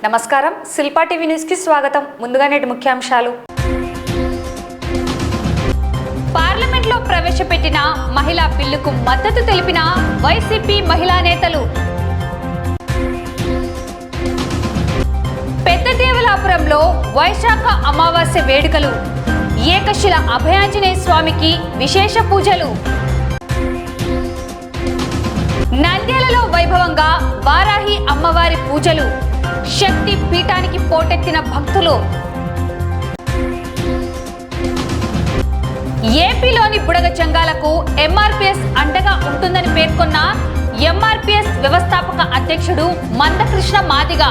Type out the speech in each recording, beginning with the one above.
నమస్కారం, Shilpa TV news కి స్వాగతం. ముందుగా నేటి ముఖ్యాంశాలు. పార్లమెంట్ లో ప్రవేశపెట్టిన మహిళా బిల్లుకు మద్దతు తెలిపిన వైసీపీ మహిళా నేతలు. పెద్దదేవలాపురంలో వైశాఖ అమావాస్య వేడుకలు. ఏకశిల అభయాంజనేయ స్వామికి విశేష పూజలు. నంద్యాలలో వైభవంగా వారాహి అమ్మవారి పూజలు. శక్తి పీఠానికి పోటెత్తిన భక్తులు. ఏపీలోని బుడగ జంగాలకు ఎంఆర్పీఎస్ అండగా ఉంటుందని పేర్కొన్న ఎంఆర్పీఎస్ వ్యవస్థాపక అధ్యక్షుడు మందకృష్ణ మాదిగ.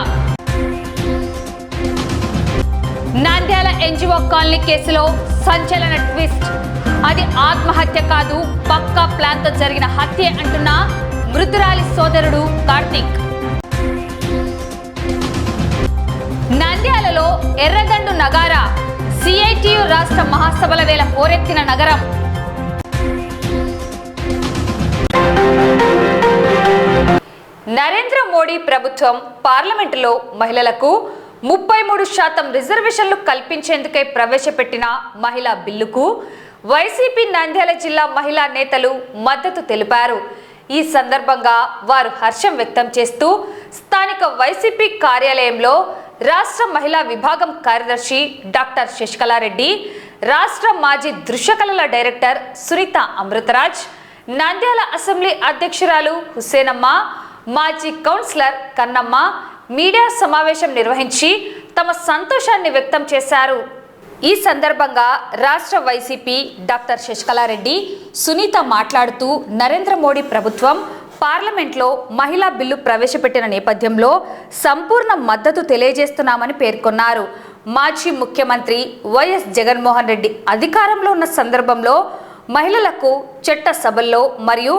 నంద్యాల ఎన్జిఓ కాలనీ కేసులో సంచలన ట్విస్ట్. అది ఆత్మహత్య కాదు, పక్కా ప్లాన్ తో జరిగిన హత్య అంటున్న మృతురాలి సోదరుడు కార్తిక్. నంద్యాలలో ఎర్రగండు నగారా. సిఐటియు రాష్ట్ర మహాసభల వేళ పోరెత్తిన నగరం. నరేంద్ర మోడీ ప్రభుత్వం పార్లమెంటులో మహిళలకు 33% రిజర్వేషన్లు కల్పించేందుకై ప్రవేశపెట్టిన మహిళా బిల్లుకు వైసీపీ నంద్యాల జిల్లా మహిళా నేతలు మద్దతు తెలిపారు. ఈ సందర్భంగా వారు హర్షం వ్యక్తం చేస్తూ స్థానిక వైసీపీ కార్యాలయంలో రాష్ట్ర మహిళా విభాగం కార్యదర్శి డాక్టర్ శశికళారెడ్డి, రాష్ట్ర మాజీ దృశ్యకళల డైరెక్టర్ సునీత అమృతరాజ్, నంద్యాల అసెంబ్లీ అధ్యక్షురాలు హుసేనమ్మ, మాజీ కౌన్సిలర్ కన్నమ్మ మీడియా సమావేశం నిర్వహించి తమ సంతోషాన్ని వ్యక్తం చేశారు. ఈ సందర్భంగా రాష్ట్ర వైసీపీ డాక్టర్ శశికళారెడ్డి, సునీత మాట్లాడుతూ నరేంద్ర మోడీ ప్రభుత్వం పార్లమెంట్లో మహిళా బిల్లు ప్రవేశపెట్టిన నేపథ్యంలో సంపూర్ణ మద్దతు తెలియజేస్తున్నామని పేర్కొన్నారు. మాజీ ముఖ్యమంత్రి వైఎస్ జగన్మోహన్ రెడ్డి అధికారంలో ఉన్న సందర్భంలో మహిళలకు చట్ట సభల్లో మరియు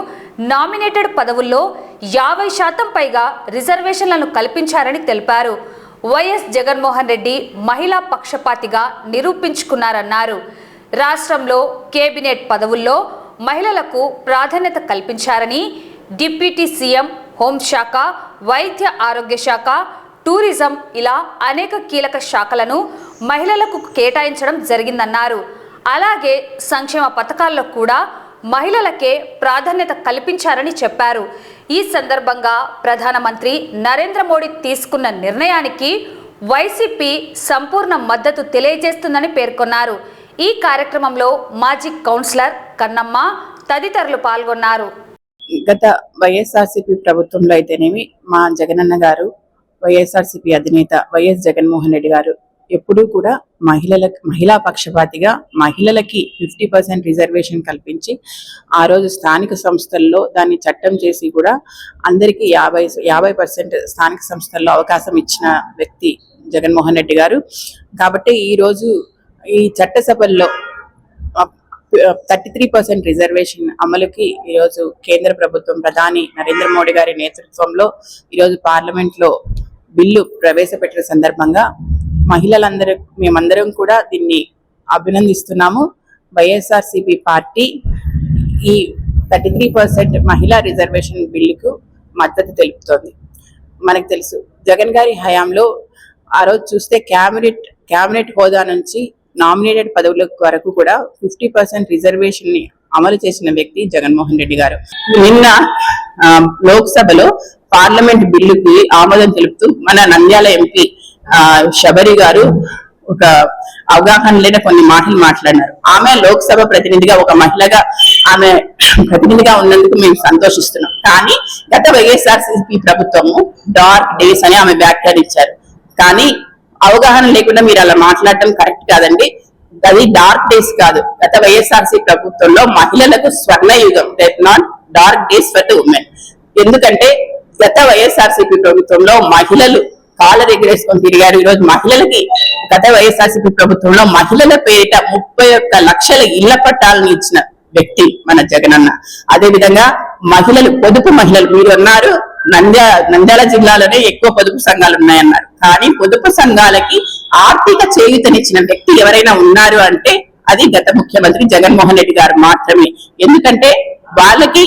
నామినేటెడ్ పదవుల్లో 50% పైగా రిజర్వేషన్లను కల్పించారని తెలిపారు. వైఎస్ జగన్మోహన్ రెడ్డి మహిళా పక్షపాతిగా నిరూపించుకున్నారన్నారు. రాష్ట్రంలో కేబినెట్ పదవుల్లో మహిళలకు ప్రాధాన్యత కల్పించారని, డిప్యూటీ సీఎం, హోంశాఖ, వైద్య ఆరోగ్య శాఖ, టూరిజం ఇలా అనేక కీలక శాఖలను మహిళలకు కేటాయించడం జరిగిందన్నారు. అలాగే సంక్షేమ పథకాల్లో కూడా మహిళలకే ప్రాధాన్యత కల్పించారని చెప్పారు. ఈ సందర్భంగా ప్రధానమంత్రి నరేంద్ర మోడీ తీసుకున్న నిర్ణయానికి వైసీపీ సంపూర్ణ మద్దతు తెలియజేస్తుందని పేర్కొన్నారు. ఈ కార్యక్రమంలో మాజీ కౌన్సిలర్ కన్నమ్మ తదితరులు పాల్గొన్నారు. గత వైఎస్ఆర్సీపీ ప్రభుత్వంలో అయితేనేమి మా జగనన్న గారు, వైఎస్ఆర్సీపీ అధినేత వైఎస్ జగన్మోహన్ రెడ్డి గారు ఎప్పుడూ కూడా మహిళా పక్షపాతిగా మహిళలకి 50% రిజర్వేషన్ కల్పించి ఆ రోజు స్థానిక సంస్థల్లో దాన్ని చట్టం చేసి కూడా అందరికీ 50% స్థానిక సంస్థల్లో అవకాశం ఇచ్చిన వ్యక్తి జగన్మోహన్ రెడ్డి గారు. కాబట్టి ఈరోజు ఈ చట్టసభల్లో 33% రిజర్వేషన్ అమలుకి ఈరోజు కేంద్ర ప్రభుత్వం ప్రధాని నరేంద్ర మోడీ గారి నేతృత్వంలో ఈరోజు పార్లమెంట్లో బిల్లు ప్రవేశపెట్టిన సందర్భంగా మేమందరం కూడా దీన్ని అభినందిస్తున్నాము. వైఎస్ఆర్సీపీ పార్టీ ఈ 33% మహిళా రిజర్వేషన్ బిల్లుకు మద్దతు తెలుపుతోంది. మనకు తెలుసు జగన్ గారి హయాంలో ఆ రోజు చూస్తే క్యాబినెట్ హోదా నుంచి నామినేటెడ్ పదవుల వరకు కూడా 50% రిజర్వేషన్ ని అమలు చేసిన వ్యక్తి జగన్మోహన్ రెడ్డి గారు. నిన్న లోక్సభలో పార్లమెంట్ బిల్లుకి ఆమోదం తెలుపుతూ మన నంద్యాల ఎంపీ శబరి గారు ఒక అవగాహన లేని కొన్ని మాటలు మాట్లాడినారు. ఆమె లోక్సభ ప్రతినిధిగా, ఒక మహిళగా ఆమె ప్రతినిధిగా ఉన్నందుకు మేము సంతోషిస్తున్నాం. కానీ గత వైఎస్ఆర్సీపీ ప్రభుత్వము డార్క్ డేస్ అని ఆమె వ్యాఖ్యానించారు. కానీ అవగాహన లేకుండా మీరు అలా మాట్లాడటం కరెక్ట్ కాదండి. అది డార్క్ డేస్ కాదు. గత వైఎస్ఆర్సీ ప్రభుత్వంలో మహిళలకు స్వర్ణయుగం, not dark days for the women. ఎందుకంటే గత వైఎస్ఆర్సీపీ ప్రభుత్వంలో మహిళలు కాళ్ళ ఎగరేసుకొని తిరిగారు. ఈరోజు మహిళలకి గత వైఎస్ఆర్సీపీ ప్రభుత్వంలో మహిళల పేరిట 31 లక్షల ఇళ్ల పట్టాలను ఇచ్చిన వ్యక్తి మన జగనన్న. అదే విధంగా పొదుపు మహిళలు మీరు అన్నారు, నంద్యాల జిల్లాలోనే ఎక్కువ పొదుపు సంఘాలు ఉన్నాయన్నారు. కానీ పొదుపు సంఘాలకి ఆర్థిక చేయూతనిచ్చిన వ్యక్తి ఎవరైనా ఉన్నారు అంటే అది గత ముఖ్యమంత్రి జగన్మోహన్ రెడ్డి గారు మాత్రమే. ఎందుకంటే వాళ్ళకి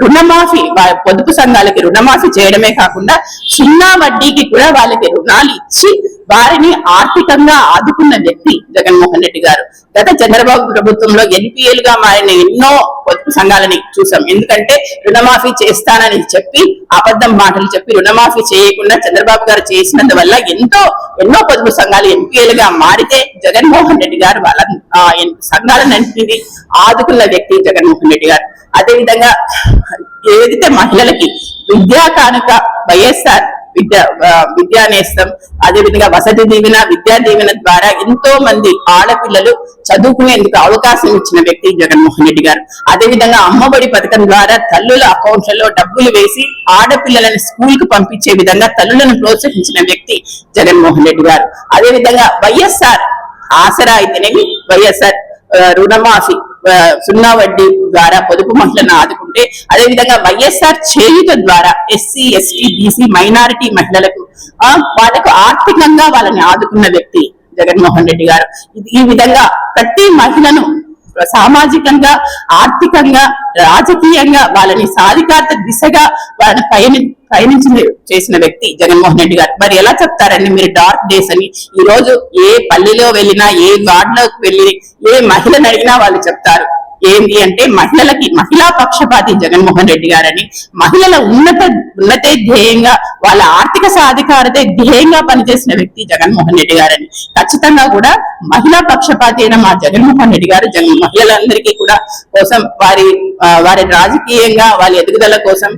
రుణమాఫీ పొదుపు సంఘాలకి రుణమాఫీ చేయడమే కాకుండా 0 వడ్డీకి కూడా వాళ్ళకి రుణాలు ఇచ్చి వారిని ఆర్థికంగా ఆదుకున్న వ్యక్తి జగన్మోహన్ రెడ్డి గారు. గత చంద్రబాబు ప్రభుత్వంలో NPL గా మారిన ఎన్నో పొదుపు సంఘాలని చూసాం. ఎందుకంటే రుణమాఫీ చేస్తానని చెప్పి అబద్ధం మాటలు చెప్పి రుణమాఫీ చేయకుండా చంద్రబాబు గారు చేసినందువల్ల ఎన్నో పొదుపు సంఘాలు NPL గా మారితే జగన్మోహన్ రెడ్డి గారు వాళ్ళ సంఘాలన్నింటినీ ఆదుకున్న వ్యక్తి జగన్మోహన్ రెడ్డి గారు. అదేవిధంగా ఏదైతే మహిళలకి విద్యా కానుక వైఎస్ఆర్ విద్యా నేస్తం, అదేవిధంగా వసతి దీవెన, విద్యా దీవెన ద్వారా ఎంతో మంది ఆడపిల్లలు చదువుకునేందుకు అవకాశం ఇచ్చిన వ్యక్తి జగన్మోహన్ రెడ్డి గారు. అదేవిధంగా అమ్మఒడి పథకం ద్వారా తల్లుల అకౌంట్లలో డబ్బులు వేసి ఆడపిల్లలను స్కూల్ కు పంపించే విధంగా తల్లులను ప్రోత్సహించిన వ్యక్తి జగన్మోహన్ రెడ్డి గారు. అదేవిధంగా వైఎస్ఆర్ ఆసరా అయితేనేమి, వైఎస్ఆర్ రుణమాఫీ 0 వడ్డీ ద్వారా పొదుపు మహిళలను ఆదుకుంటే, అదేవిధంగా వైఎస్ఆర్ చేయుత ద్వారా SC, ST, BC మైనారిటీ మహిళలకు వాళ్ళకు ఆర్థికంగా వాళ్ళని ఆదుకున్న వ్యక్తి జగన్మోహన్ రెడ్డి గారు. ఈ విధంగా ప్రతి మహిళను సామాజికంగా, ఆర్థికంగా, రాజకీయంగా వాళ్ళని సాధికారత దిశగా వాళ్ళని చేసిన వ్యక్తి జగన్మోహన్ రెడ్డి గారు. మరి ఎలా చెప్తారండి మీరు డార్క్ డేస్ అని? ఈ రోజు ఏ పల్లెలో వెళ్ళినా, ఏ వార్డులోకి వెళ్ళి ఏ మహిళను అడిగినా వాళ్ళు చెప్తారు ఏంటి అంటే మహిళా పక్షపాతి జగన్మోహన్ రెడ్డి గారని, మహిళల ఉన్నతే ధ్యేయంగా, వాళ్ళ ఆర్థిక సాధికారతే ధ్యేయంగా పనిచేసిన వ్యక్తి జగన్మోహన్ రెడ్డి గారని. ఖచ్చితంగా కూడా మహిళా పక్షపాతి అయిన మా జగన్మోహన్ రెడ్డి గారు మహిళలందరికీ కూడా కోసం వారి రాజకీయంగా వాళ్ళ ఎదుగుదల కోసం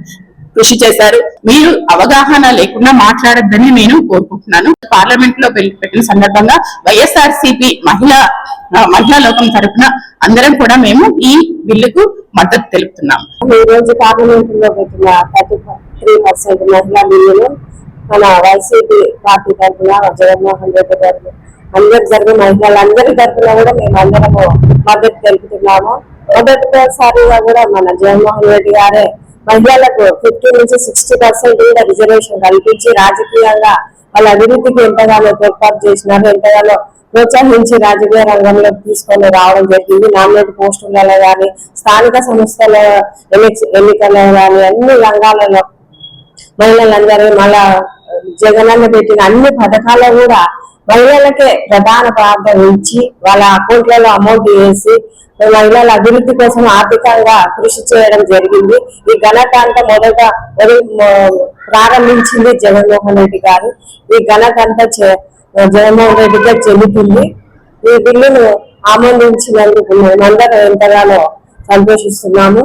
కృషి చేశారు. మీరు అవగాహన లేకుండా మాట్లాడొద్దని నేను కోరుకుంటున్నాను. పార్లమెంట్ లో పెట్టిన సందర్భంగా వైఎస్ఆర్సీపీ మహిళా లోకం తరఫున అందరం కూడా మేము ఈ బిల్లుకు మద్దతు తెలుపుతున్నాము. ఈ రోజు పార్లమెంట్ లో పెట్టిన 33% మహిళా బిల్లును మన వైసీపీ పార్టీ తరఫున జగన్మోహన్ రెడ్డి గారు అందరి మహిళలందరి తరఫున కూడా మేము అందరము మద్దతు తెలుపుతున్నాము. మొదటిసారిగా కూడా మన జగన్మోహన్ రెడ్డి గారే మహిళలకు 50 నుంచి 60% కూడా రిజర్వేషన్ కల్పించి రాజకీయంగా వాళ్ళ అభివృద్ధికి ఎంతగానో తోడ్పాటు చేసినారు, ఎంతగానో ప్రోత్సహించి రాజకీయ రంగంలోకి తీసుకొని రావడం జరిగింది. నామినేట్ పోస్టులలో కానీ, స్థానిక సంస్థల ఎన్నికల్లో కానీ అన్ని రంగాలలో మహిళలందరూ మళ్ళా జగనన్న పెట్టిన అన్ని పథకాలు కూడా మహిళలకే ప్రధాన ప్రాంతం ఇచ్చి వాళ్ళ అకౌంట్లలో అమౌంట్ వేసి మహిళల అభివృద్ధి కోసం ఆర్థికంగా కృషి చేయడం జరిగింది. ఈ ఘనత అంతా మొదట ప్రారంభించింది జగన్మోహన్ రెడ్డి గారు. ఈ ఘనత అంతా జగన్మోహన్ రెడ్డి గారు చెల్లుతుంది. ఈ బిల్లును ఆమోదించినందుకు మేమందరం ఎంతగానో సంతోషిస్తున్నాము.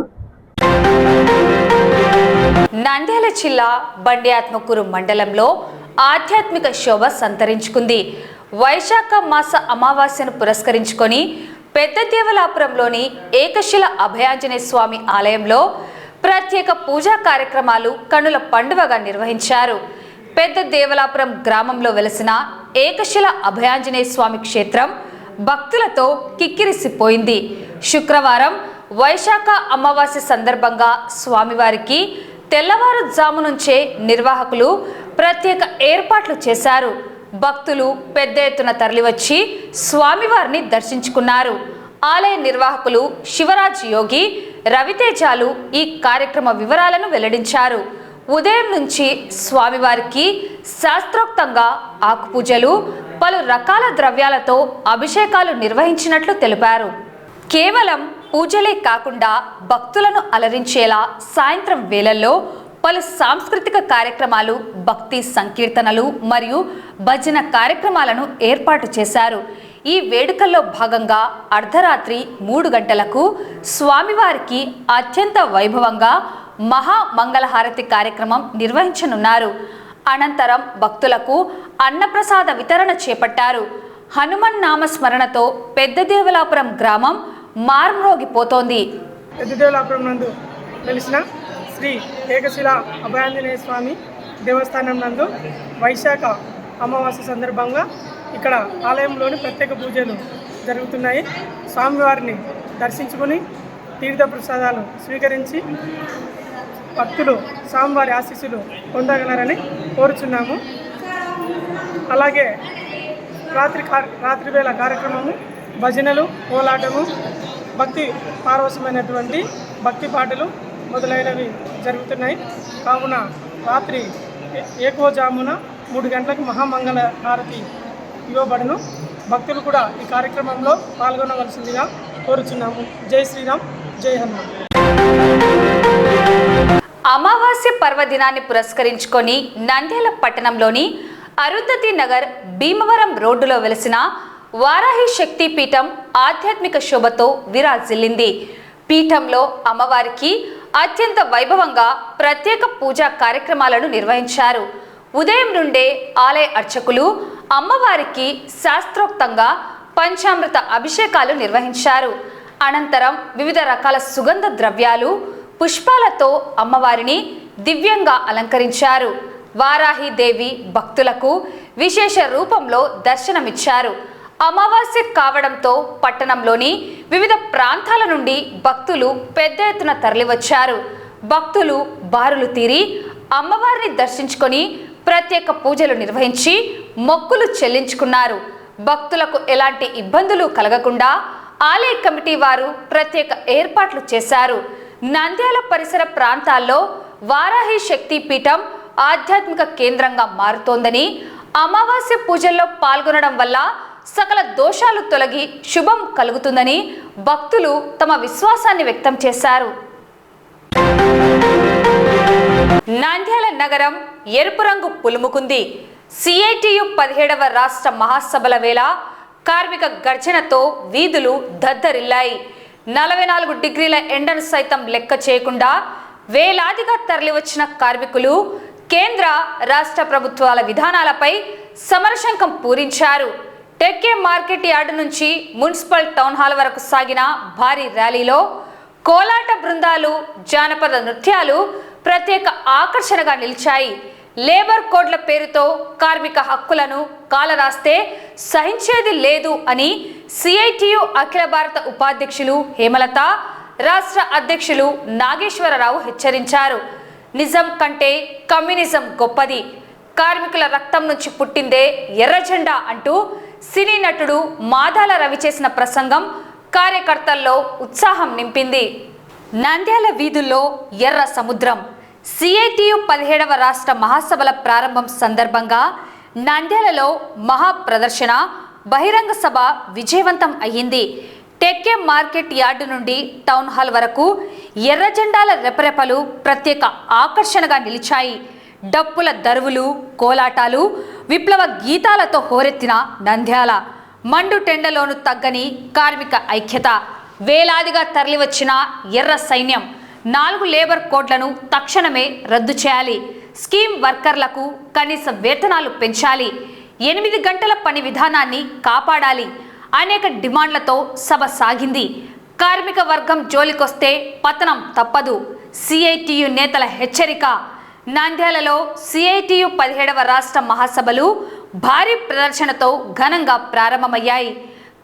నంద్యాల జిల్లా బండి ఆత్మకూరు మండలంలో ఆధ్యాత్మిక శోభ సంతరించుకుంది. వైశాఖ మాస అమావాస్యను పురస్కరించుకొని పెద్ద దేవలాపురంలోని ఏకశిల అభయాంజనేయ స్వామి ఆలయంలో ప్రత్యేక పూజా కార్యక్రమాలు కన్నుల పండువగా నిర్వహించారు. పెద్ద దేవలాపురం గ్రామంలో వెలసిన ఏకశిల అభయాంజనేయ స్వామి క్షేత్రం భక్తులతో కిక్కిరిసిపోయింది. శుక్రవారం వైశాఖ అమావాస్య సందర్భంగా స్వామివారికి తెల్లవారుజాము నుంచే నిర్వాహకులు ప్రత్యేక ఏర్పాట్లు చేశారు. భక్తులు పెద్ద ఎత్తున తరలివచ్చి స్వామివారిని దర్శించుకున్నారు. ఆలయ నిర్వాహకులు శివరాజ్ యోగి, రవితేజాలు ఈ కార్యక్రమ వివరాలను వెల్లడించారు. ఉదయం నుంచి స్వామివారికి శాస్త్రోక్తంగా ఆకుపూజలు, పలు రకాల ద్రవ్యాలతో అభిషేకాలు నిర్వహించినట్లు తెలిపారు. కేవలం పూజలే కాకుండా భక్తులను అలరించేలా సాయంత్రం వేళల్లో పలు సాంస్కృతిక కార్యక్రమాలు, భక్తి సంకీర్తనలు మరియు భజన కార్యక్రమాలను ఏర్పాటు చేశారు. ఈ వేడుకల్లో భాగంగా అర్ధరాత్రి 3 గంటలకు స్వామివారికి అత్యంత వైభవంగా మహామంగళహారతి కార్యక్రమం నిర్వహించనున్నారు. అనంతరం భక్తులకు అన్నప్రసాద వితరణ చేపట్టారు. హనుమన్ నామస్మరణతో పెద్ద దేవలాపురం గ్రామం మార్మ్రోగిపోతోంది. పెద్ద దేవలాపురం నందు వెలిసిన శ్రీ ఏకశిల అభయాంజనేయ స్వామి దేవస్థానం నందు వైశాఖ అమావాస్య సందర్భంగా ఇక్కడ ఆలయంలోని ప్రత్యేక పూజలు జరుగుతున్నాయి. స్వామివారిని దర్శించుకొని తీర్థ ప్రసాదాలు స్వీకరించి భక్తులు స్వామివారి ఆశీస్సులు పొందగలరని కోరుచున్నాము. అలాగే రాత్రి వేళ కార్యక్రమము, భజనలు, కోలాటము, భక్తి పారవశమైనటువంటి భక్తి పాటలు మొదలైనవి జరుగుతున్నాయి. కావున రాత్రి ఏకోజామున 3 గంటలకు మహామంగళ హారతి ఇవ్వబడును. భక్తులు కూడా ఈ కార్యక్రమంలో పాల్గొనవలసిందిగా కోరుచున్నాము. జై శ్రీరామ్, జై హనుమాన్. అమావాస్య పర్వదినాన్ని పురస్కరించుకొని నంద్యాల పట్టణంలోని అరుంధతి నగర్ భీమవరం రోడ్డులో వెలిసిన వారాహి శక్తి పీఠం ఆధ్యాత్మిక శోభతో విరాజిల్లింది. పీఠంలో అమ్మవారికి అత్యంత వైభవంగా ప్రత్యేక పూజా కార్యక్రమాలను నిర్వహించారు. ఉదయం నుండే ఆలయ అర్చకులు అమ్మవారికి శాస్త్రోక్తంగా పంచామృత అభిషేకాలు నిర్వహించారు. అనంతరం వివిధ రకాల సుగంధ ద్రవ్యాలు, పుష్పాలతో అమ్మవారిని దివ్యంగా అలంకరించారు. వారాహి దేవి భక్తులకు విశేష రూపంలో దర్శనమిచ్చారు. అమావాస్య కావడంతో పట్టణంలోని వివిధ ప్రాంతాల నుండి భక్తులు పెద్ద ఎత్తున తరలివచ్చారు. భక్తులు బారులు తీరి అమ్మవారిని దర్శించుకొని ప్రత్యేక పూజలు నిర్వహించి మొక్కులు చెల్లించుకున్నారు. భక్తులకు ఎలాంటి ఇబ్బందులు కలగకుండా ఆలయ కమిటీ వారు ప్రత్యేక ఏర్పాట్లు చేశారు. నంద్యాల పరిసర ప్రాంతాల్లో వారాహి శక్తి పీఠం ఆధ్యాత్మిక కేంద్రంగా మారుతోందని, అమావాస్య పూజల్లో పాల్గొనడం వల్ల సకల దోషాలు తొలగి శుభం కలుగుతుందని భక్తులు తమ విశ్వాసాన్ని వ్యక్తం చేశారు. నంద్యాల నగరం ఎరుపు రంగు పులుముకుంది. సిఐటియు 17వ రాష్ట్ర మహాసభల వేళ కార్మిక గర్జనతో వీధులు దద్దరిల్లాయి. 44 డిగ్రీల ఎండను సైతం లెక్క చేయకుండా వేలాదిగా తరలివచ్చిన కార్మికులు కేంద్ర రాష్ట్ర ప్రభుత్వాల విధానాలపై సమరశంఖం పూరించారు. టెక్కే మార్కెట్ యార్డు నుంచి మున్సిపల్ టౌన్ హాల్ వరకు సాగిన భారీ ర్యాలీలో కోలాట బృందాలు, జానపద నృత్యాలు ప్రత్యేక ఆకర్షణగా నిలిచాయి. లేబర్ కోడ్ల పేరుతో కార్మిక హక్కులను కాలరాస్తే సహించేది లేదు అని సిఐటియు అఖిల భారత ఉపాధ్యక్షులు హేమలత, రాష్ట్ర అధ్యక్షులు నాగేశ్వరరావు హెచ్చరించారు. నిజం కంటే కమ్యూనిజం గొప్పది, కార్మికుల రక్తం నుంచి పుట్టిందే ఎర్రజెండా అంటూ సినీ నటుడు మాదాల రవి చేసిన ప్రసంగం కార్యకర్తల్లో ఉత్సాహం నింపింది. నంద్యాల వీధుల్లో ఎర్ర సముద్రం. సిఐటియు 17వ రాష్ట్ర మహాసభల ప్రారంభం సందర్భంగా నంద్యాలలో మహా ప్రదర్శన, బహిరంగ సభ విజయవంతం అయ్యింది. టెక్కే మార్కెట్ యార్డు నుండి టౌన్ హాల్ వరకు ఎర్ర జెండాల రెపరెపలు ప్రత్యేక ఆకర్షణగా నిలిచాయి. డప్పుల దరువులు, కోలాటాలు, విప్లవ గీతాలతో హోరెత్తిన నంద్యాల. మండు టెండలోను తగ్గని కార్మిక ఐక్యత. వేలాదిగా తరలివచ్చిన ఎర్ర సైన్యం. 4 లేబర్ కోడ్లను తక్షణమే రద్దు చేయాలి. స్కీమ్ వర్కర్లకు కనీస వేతనాలు పెంచాలి. 8 గంటల పని విధానాన్ని కాపాడాలి. అనేక డిమాండ్లతో సభ సాగింది. కార్మిక వర్గం జోలికొస్తే పతనం తప్పదు. సిఐటియు నేతల హెచ్చరిక. నంద్యాలలో సిఐటియు 17వ రాష్ట్ర మహాసభలు భారీ ప్రదర్శనతో ఘనంగా ప్రారంభమయ్యాయి.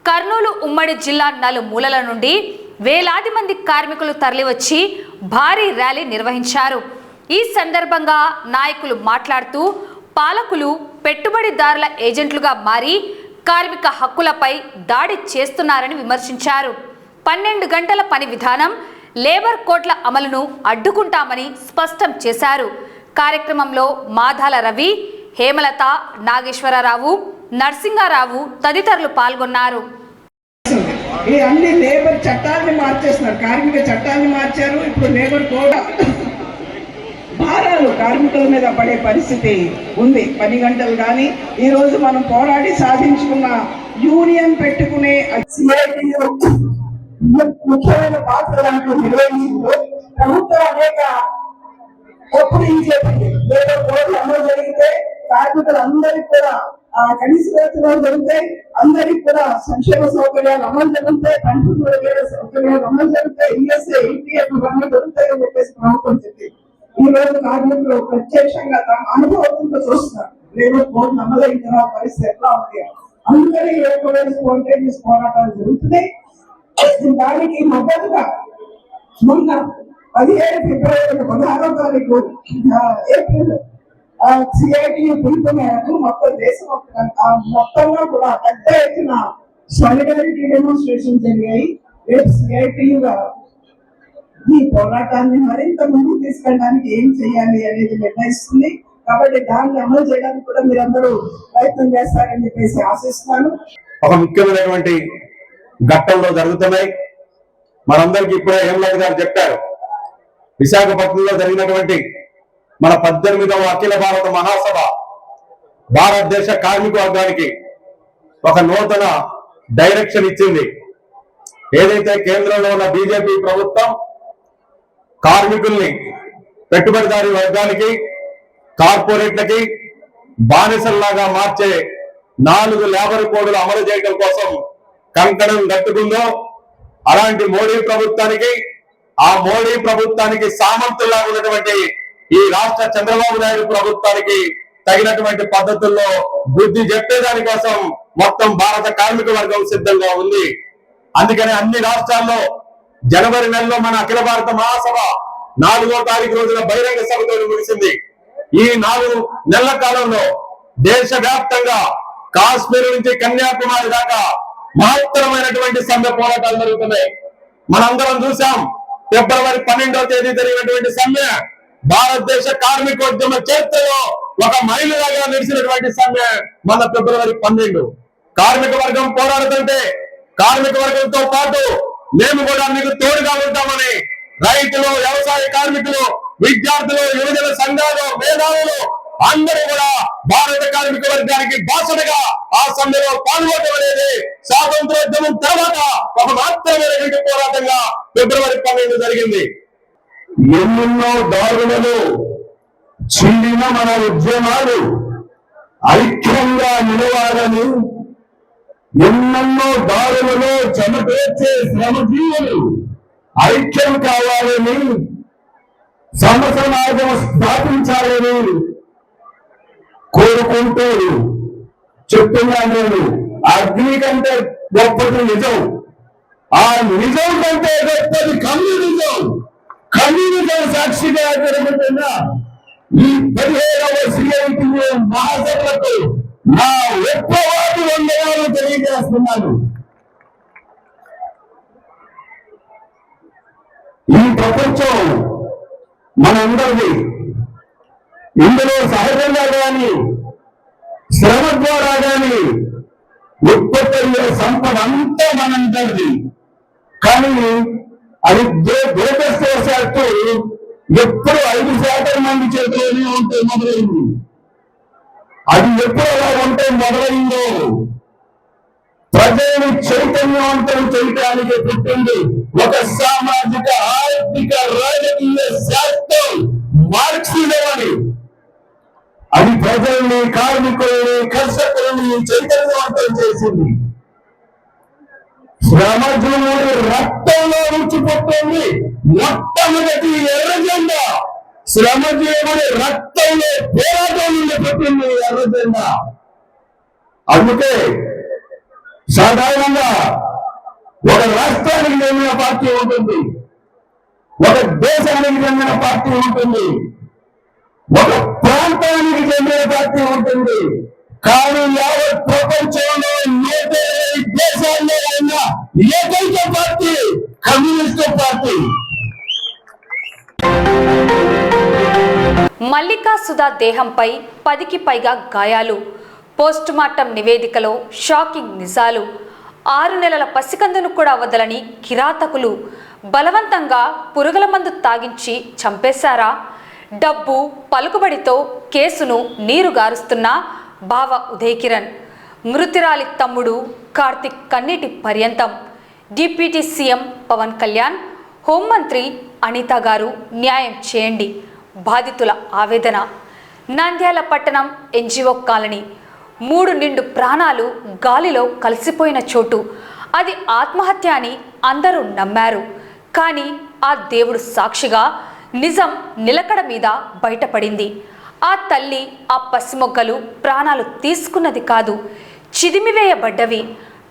కర్నూలు ఉమ్మడి జిల్లా నలుమూలల నుండి వేలాది మంది కార్మికులు తరలివచ్చి భారీ ర్యాలీ నిర్వహించారు. ఈ సందర్భంగా నాయకులు మాట్లాడుతూ పాలకులు పెట్టుబడిదారుల ఏజెంట్లుగా మారి కార్మిక హక్కులపై దాడి చేస్తున్నారని విమర్శించారు. 12 గంటల పని విధానం, లేబర్ కోడ్ల అమలును అడ్డుకుంటామని స్పష్టం చేశారు. కార్యక్రమంలో మాదాల రవి, హేమలత, నాగేశ్వరరావు, నర్సింగారావు తదితరులు పాల్గొన్నారు. ఈ అన్ని లేబర్ చట్టాలని మార్చేస్తున్నారు, కార్మిక చట్టాలను మార్చారు. ఇప్పుడు లేబర్ కోడ్ భారాలు కార్మికుల మీద పడే పరిస్థితి ఉంది. 10 గంటలు కానీ ఈరోజు మనం పోరాడి సాధించుకున్న యూనియన్ పెట్టుకునే ముఖ్యమైన పాత్ర దాంట్లో నిర్వహించిందో ప్రభుత్వం అనేక లేబర్ కోడ్ అమలు జరిగితే కార్మికులందరికీ కూడా కనీస వేతనాలు జరుగుతాయి, అందరికి కూడా సంక్షేమ సౌకర్యాలు అమలు జరుగుతాయి, పెన్షన్ సౌకర్యాలు అమలు జరుగుతాయి, ఈఎస్ఐ, ఈపీఎఫ్ అమలు జరుగుతాయని చెప్పేసి ప్రభుత్వం చెప్పింది. ఈ రోజు కార్మికులు ప్రత్యక్షంగా తమ అనుభవంతో చూస్తున్నారు లేబర్ కోడ్ అమలైన పరిస్థితి ఎట్లా ఉంది. అందుకని వోల్టేజెస్ పోరాటాలు జరుగుతున్నాయి. దానికి మద్దతుగా మొన్న 17 ఫిబ్రవరి 16వ తారీఖు ఏప్రిల్ సిఐటియు పిలుపు మేరకు మొత్తం దేశం మొత్తంలో కూడా పెద్ద ఎత్తున సాలిడారిటీ డెమోన్స్ట్రేషన్ జరిగాయి. రేపు సిఐటియుగా ఈ పోరాటాన్ని మరింత ముందుకు తీసుకెళ్ళడానికి ఏం చేయాలి అనేది నిర్ణయిస్తుంది. కాబట్టి దాన్ని అమలు చేయడానికి కూడా మీరందరూ ప్రయత్నం చేస్తారని చెప్పేసి ఆశిస్తున్నాను. ఒక ముఖ్యమైనటువంటి ఘట్టంలో జరుగుతున్నాయి. మనందరికీ ఇప్పుడే హేమలత గారు చెప్పారు, విశాఖపట్నంలో జరిగినటువంటి మన 18వ అఖిల భారత మహాసభ భారతదేశ కార్మిక వర్గానికి ఒక నూతన డైరెక్షన్ ఇచ్చింది. ఏదైతే కేంద్రంలో ఉన్న బీజేపీ ప్రభుత్వం కార్మికుల్ని, పెట్టుబడిదారీ వర్గానికి, కార్పొరేట్లకి బానిసల్లాగా మార్చే 4 లేబర్ కోడ్లు అమలు చేయడం కోసం కంకణం కట్టుకుందో, అలాంటి మోడీ ప్రభుత్వానికి సామంతుల్లా ఉన్నటువంటి ఈ రాష్ట్ర చంద్రబాబు నాయుడు ప్రభుత్వానికి తగినటువంటి పద్ధతుల్లో బుద్ధి చెప్పేదాని కోసం మొత్తం భారత కార్మిక వర్గం సిద్ధంగా ఉంది. అందుకని అన్ని రాష్ట్రాల్లో జనవరి నెలలో మన అఖిల భారత మహాసభ 4వ తారీఖు రోజున బహిరంగ సభతో ముగిసింది. ఈ 4 నెలల కాలంలో దేశవ్యాప్తంగా కాశ్మీర్ నుంచి కన్యాకుమారి దాకా మహత్తరమైనటువంటి సమ్మె పోరాటాలు జరుగుతున్నాయి. మనందరం చూసాం, ఫిబ్రవరి 12వ తేదీ జరిగినటువంటి సమ్మె భారతదేశ కార్మికోద్యమ చరిత్రలో ఒక మైలురాయిగా నిలిచినటువంటి సమ్మె మన ఫిబ్రవరి 12. కార్మిక వర్గం పోరాడుతుంటే కార్మిక వర్గంతో పాటు మేము కూడా మీకు తోడుగా ఉంటామని రైతులు, వ్యవసాయ కార్మికులు, విద్యార్థులు, యువజన సంఘాలు, మేధావులు అందరూ కూడా భారత కార్మిక వర్గానికి బాసటగా ఆ సమ్మెలో పాల్గొనడం అనేది స్వాతంత్రోద్యమం తర్వాత ఒక మాత్రమైనటువంటి పోరాటంగా ఫిబ్రవరి 12 జరిగింది. ఎన్నెన్నో దారులను చీలిన మన ఉద్యమాలు ఐక్యంగా నిలవాలని, ఎన్నెన్నో దారులలో చెమటేర్చే శ్రమజీవులు ఐక్యం కావాలని, సమసమాజం స్థాపించాలని కోరుకుంటూ చెప్తున్నాను. నేను అగ్ని కంటే గొప్పది నిజం, ఆ నిజం కంటే గొప్పది కమ్యూనిజం. కమ్యూనిజం సాక్షిగా జరుగుతున్న ఈ 17వ CITU మహాసభలకు నా ఒప్పవాది వందనాలు తెలియజేస్తున్నాను. ఈ ప్రపంచం మనందరిది. ఇందులో సహజంగా కానీ శ్రమ ద్వారా కానీ ఉత్పత్తి అయ్యే సంపద అంతా మనందరిది. కానీ అది దురదృష్టవశాత్తు ఎప్పుడు 5% మంది చేతిలోనే ఉంటే మొదలైంది. అది ఎప్పుడు అలా ఉంటే మొదలైందో ప్రజల్ని చైతన్యవంతం చేయడానికి పుట్టింది ఒక సామాజిక, ఆర్థిక, రాజకీయ శాస్త్రం మార్క్సిజం అని. అది ప్రజల్ని, కార్మికుల్ని, కర్షకుల్ని చైతన్యవంతం చేసింది. శ్రమజీవుడి రక్తంలో రుచి పుట్టింది మొట్టమొదటి ఎర్రజెండా. శ్రమజీవుడి రక్తంలో పోరాటం నుండి పుట్టింది ఎర్రజెండా. అందుకే సాధారణంగా ఒక రాష్ట్రానికి చెందిన పార్టీ ఉంటుంది, ఒక దేశానికి చెందిన పార్టీ ఉంటుంది, ఒక ప్రాంతానికి చెందిన పార్టీ ఉంటుంది. కానీ యావత్ ప్రపంచంలో 120 దేశాల్లో ఉన్న ఏకైక party communist party. Mallika Sudha దేహంపై 10కి పైగా గాయాలు. పోస్టుమార్టం నివేదికలో షాకింగ్ నిజాలు. 6 నెలల పసికందును కూడా వదలని కిరాతకులు బలవంతంగా పురుగుల మందు తాగించి చంపేశారా? డబ్బు, పలుకుబడితో కేసును నీరుగారుస్తున్న బావ ఉదయ్ కిరణ్. మృతురాలి తమ్ముడు కార్తిక్ కన్నీటి పర్యంతం. డిప్యూటీ సీఎం పవన్ కళ్యాణ్, హోంమంత్రి అనిత గారు న్యాయం చేయండి. బాధితుల ఆవేదన. నంద్యాల పట్టణం NGO కాలనీ. 3 నిండు ప్రాణాలు గాలిలో కలిసిపోయిన చోటు. అది ఆత్మహత్య అని అందరూ నమ్మారు. కానీ ఆ దేవుడు సాక్షిగా నిజం నిలకడ మీద బయటపడింది. ఆ తల్లి, ఆ పసిమొగ్గలు ప్రాణాలు తీసుకున్నది కాదు, చిదిమివేయబడ్డవి.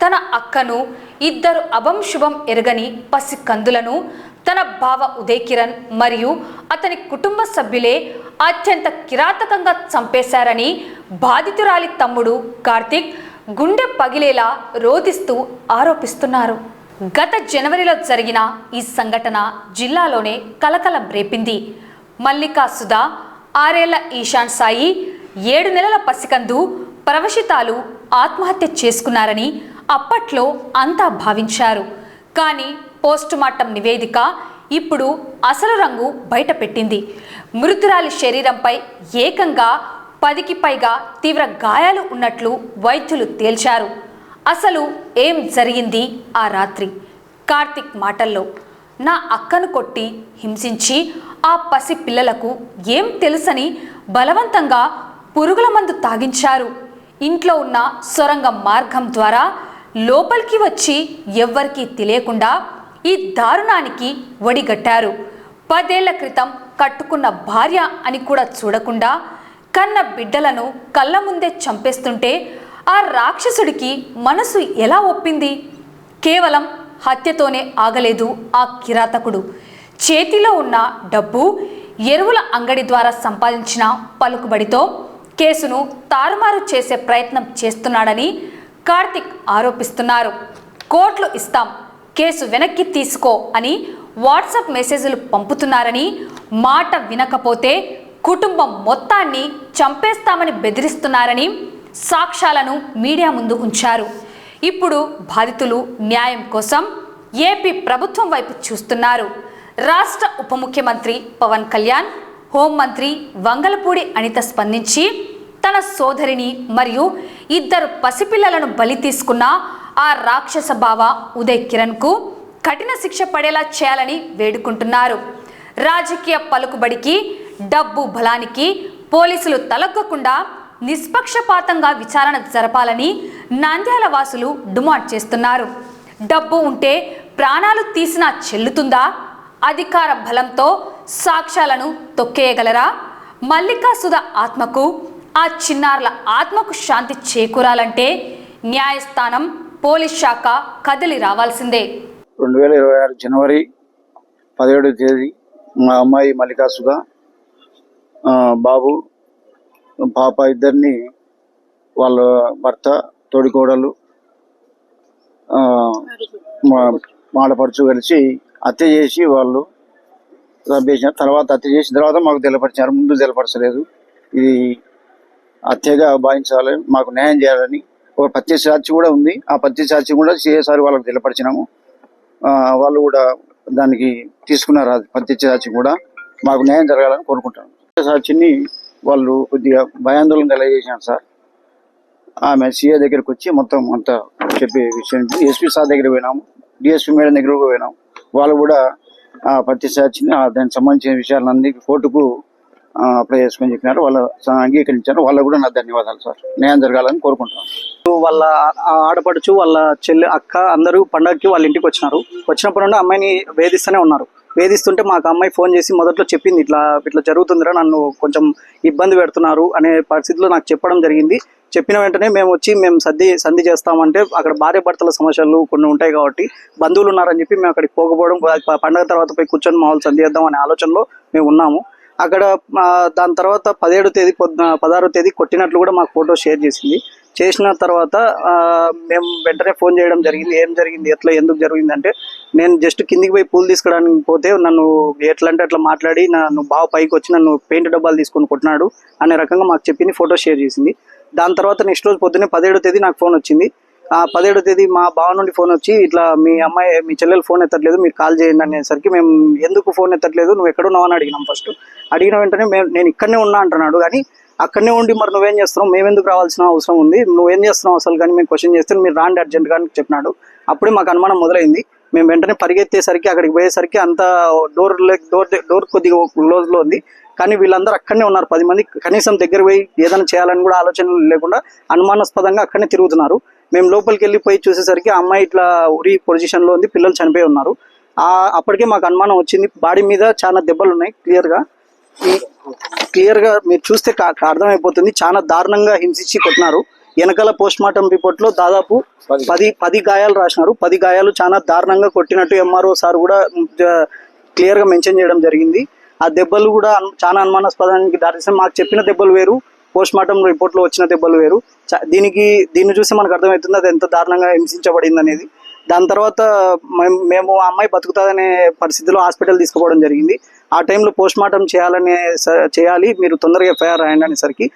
తన అక్కను, 2 అభం శుభం ఎరగని పసి కందులను తన బావ ఉదయ్ కిరణ్ మరియు అతని కుటుంబ సభ్యులే అత్యంత కిరాతకంగా చంపేశారని బాధితురాలి తమ్ముడు కార్తిక్ గుండె పగిలేలా రోదిస్తూ ఆరోపిస్తున్నారు. గత జనవరిలో జరిగిన ఈ సంఘటన జిల్లాలోనే కలకలం రేపింది. మల్లికా సుధా, 6 ఏళ్ల ఈశాన్ సాయి, 7 నెలల పసికందు ప్రవశితాలు ఆత్మహత్య చేసుకున్నారని అప్పట్లో అంతా భావించారు. కానీ పోస్టుమార్టం నివేదిక ఇప్పుడు అసలు రంగు బయటపెట్టింది. మృతురాలి శరీరంపై ఏకంగా 10కి పైగా తీవ్ర గాయాలు ఉన్నట్లు వైద్యులు తేల్చారు. అసలు ఏం జరిగింది ఆ రాత్రి? కార్తిక్ మాటల్లో, నా అక్కను కొట్టి హింసించి ఆ పసి పిల్లలకు ఏం తెలుసని బలవంతంగా పురుగుల మందు తాగించారు. ఇంట్లో ఉన్న సొరంగ మార్గం ద్వారా లోపలికి వచ్చి ఎవ్వరికీ తెలియకుండా ఈ దారుణానికి ఒడిగట్టారు. 10 ఏళ్ల క్రితం కట్టుకున్న భార్య అని కూడా చూడకుండా కన్న బిడ్డలను కళ్ళ ముందే చంపేస్తుంటే ఆ రాక్షసుడికి మనసు ఎలా ఒప్పింది? కేవలం హత్యతోనే ఆగలేదు ఆ కిరాతకుడు. చేతిలో ఉన్న డబ్బు, ఎరువుల అంగడి ద్వారా సంపాదించిన పలుకుబడితో కేసును తారుమారు చేసే ప్రయత్నం చేస్తున్నాడని కార్తిక్ ఆరోపిస్తున్నారు. కోట్లు ఇస్తాం, కేసు వెనక్కి తీసుకో అని వాట్సాప్ మెసేజ్లు పంపుతున్నారని, మాట వినకపోతే కుటుంబం మొత్తాన్ని చంపేస్తామని బెదిరిస్తున్నారని సాక్ష్యాలను మీడియా ముందు ఉంచారు. ఇప్పుడు బాధితులు న్యాయం కోసం ఏపీ ప్రభుత్వం వైపు చూస్తున్నారు. రాష్ట్ర ఉప ముఖ్యమంత్రి పవన్ కళ్యాణ్, హోంమంత్రి వంగలపూడి అనిత స్పందించి తన సోదరిని మరియు 2 పసిపిల్లలను బలి తీసుకున్న ఆ రాక్షస బావ ఉదయ్ కిరణ్కు కఠిన శిక్ష పడేలా చేయాలని వేడుకుంటున్నారు. రాజకీయ పలుకుబడికి, డబ్బు బలానికి పోలీసులు తలొగ్గకుండా నిష్పక్షపాతంగా విచారణ జరపాలని నంద్యాల వాసులు డిమాండ్ చేస్తున్నారు. డబ్బు ఉంటే ప్రాణాలు తీసినా చెల్లుతుందా? అధికార బలంతో సాక్ష్యాలను తొక్కేయగలరా? మల్లికా సుధ ఆత్మకు, ఆ చిన్నారుల ఆత్మకు శాంతి చేకూరాలంటే న్యాయస్థానం, పోలీస్ శాఖ కదిలి రావాల్సిందే. 2026 జనవరి 17వ తేదీ మా అమ్మాయి మల్లికా సుధ, బాబు, పాప ఇద్దరిని వాళ్ళ భర్త, తోడికోడలు, మాడపడుచు కలిసి హత్య చేసి వాళ్ళు చంపేసిన తర్వాత, హత్య చేసిన తర్వాత మాకు తెలపరిచారు. ముందు తెలపరచలేదు. ఇది హత్యగా భావించాలని, మాకు న్యాయం చేయాలని ఒక పత్తి సాక్షి కూడా ఉంది. ఆ పత్తి సాక్షి కూడా చేసారి వాళ్ళకి తెలపరిచినాము. వాళ్ళు కూడా దానికి తీసుకున్నారు. అది పత్తి సాక్షి కూడా మాకు న్యాయం జరగాలని కోరుకుంటాను. సాక్షిని వాళ్ళు కొద్దిగా భయాందోళన కలిగజేసినారు సార్. ఆమె సీఏ దగ్గరికి వచ్చి మొత్తం అంతా చెప్పే విషయం, ఎస్పీ సార్ దగ్గర పోయినాము, డిఎస్పీ మేడం దగ్గర పోయినాము. వాళ్ళు కూడా పత్తి సాక్షిని దానికి సంబంధించిన విషయాలన్నీ కోర్టుకు అప్లై చేసుకొని చెప్పినారు. వాళ్ళు అంగీకరించారు. వాళ్ళకు కూడా నా ధన్యవాదాలు సార్. న్యాయం జరగాలని కోరుకుంటున్నాను. వాళ్ళ ఆడపడుచు, వాళ్ళ చెల్లి, అక్క అందరూ పండగకి వాళ్ళ ఇంటికి వచ్చినారు. వచ్చినప్పుడు నుండి అమ్మాయిని వేధిస్తూనే ఉన్నారు. వేధిస్తుంటే మాకు అమ్మాయి ఫోన్ చేసి మొదట్లో చెప్పింది, ఇట్లా జరుగుతుందిరా, నన్ను కొంచెం ఇబ్బంది పెడుతున్నారు అనే పరిస్థితిలో నాకు చెప్పడం జరిగింది. చెప్పిన వెంటనే మేము సంధి చేస్తామంటే అక్కడ భార్య భర్తల సమస్యలు కొన్ని ఉంటాయి కాబట్టి బంధువులు ఉన్నారని చెప్పి మేము అక్కడికి పోకపోవడం, పండగ తర్వాత పోయి కూర్చొని మామూలు సంధి చేద్దాం అనే ఆలోచనలో మేము ఉన్నాము. అక్కడ దాని తర్వాత 16వ తేదీ కొట్టినట్లు కూడా మాకు ఫోటో షేర్ చేసింది. చేసిన తర్వాత మేము వెంటనే ఫోన్ చేయడం జరిగింది. ఏం జరిగింది, ఎందుకు జరిగింది అంటే, నేను జస్ట్ కిందికి పోయి పూలు తీసుకోవడానికి పోతే నన్ను ఎట్లా అంటే అట్లా మాట్లాడి నన్ను బాగా పైకి వచ్చి నన్ను పెయింట్ డబ్బాలు తీసుకొని కొట్టినాడు అనే రకంగా మాకు చెప్పింది, ఫోటో షేర్ చేసింది. దాని తర్వాత నెక్స్ట్ రోజు పొద్దున్నే 17వ తేదీ నాకు ఫోన్ వచ్చింది. ఆ 17వ తేదీ మా బావ నుండి ఫోన్ వచ్చి, ఇట్లా మీ చెల్లెలు ఫోన్ ఎత్తట్లేదు, మీరు కాల్ చేయండి అనేసరికి మేము ఎందుకు ఫోన్ ఎత్తట్లేదు, నువ్వు ఎక్కడున్నావు అని అడిగినాం. ఫస్ట్ అడిగిన వెంటనే నేను ఇక్కడనే ఉన్నా అంటున్నాడు. కానీ అక్కడనే ఉండి మరి నువ్వేం చేస్తున్నావు, మేమెందుకు రావాల్సిన అవసరం ఉంది, నువ్వేం చేస్తున్నావు అసలు కానీ మేము క్వశ్చన్ చేస్తే మీరు రాండి అర్జెంట్గా అని చెప్పినాడు. అప్పుడే మాకు అనుమానం మొదలైంది. మేము వెంటనే పరిగెత్తేసరికి, అక్కడికి పోయేసరికి అంతా డోర్ కొద్దిగా క్లోజ్లో ఉంది. కానీ వీళ్ళందరూ అక్కడనే ఉన్నారు. 10 మంది కనీసం దగ్గర పోయి ఏదైనా చేయాలని కూడా ఆలోచన లేకుండా అనుమానాస్పదంగా అక్కడనే తిరుగుతున్నారు. మేము లోపలికి వెళ్ళిపోయి చూసేసరికి ఆ అమ్మాయి ఇట్లా ఉరి పొజిషన్లో ఉంది, పిల్లలు చనిపోయి ఉన్నారు. అప్పటికే మాకు అనుమానం వచ్చింది. బాడీ మీద చాలా దెబ్బలు ఉన్నాయి. క్లియర్గా మీరు చూస్తే అర్థమైపోతుంది. చాలా దారుణంగా హింసించి కొట్టినారు. వెనకాల పోస్ట్ మార్టం రిపోర్ట్ లో దాదాపు 10 గాయాలు రాసినారు. 10 గాయాలు చాలా దారుణంగా కొట్టినట్టు ఎంఆర్ఓ సార్ కూడా క్లియర్ గా మెన్షన్ చేయడం జరిగింది. ఆ దెబ్బలు కూడా చాలా అనుమానాస్పదానికి దారితీస్తాయి. మాకు చెప్పిన దెబ్బలు వేరు, పోస్ట్ మార్టం రిపోర్ట్ లో వచ్చిన దెబ్బలు వేరు. దీన్ని చూసి మనకు అర్థమవుతుంది అది ఎంత దారుణంగా హింసించబడింది అనేది. దాని తర్వాత మేము ఆ అమ్మాయి బతుకుతుందనే పరిస్థితిలో హాస్పిటల్ తీసుకుపోవడం జరిగింది. ఆ టైంలో పోస్ట్ మార్టం చేయాలి, మీరు తొందరగా ఎఫ్ఐఆర్ రాయండి అనేసరికి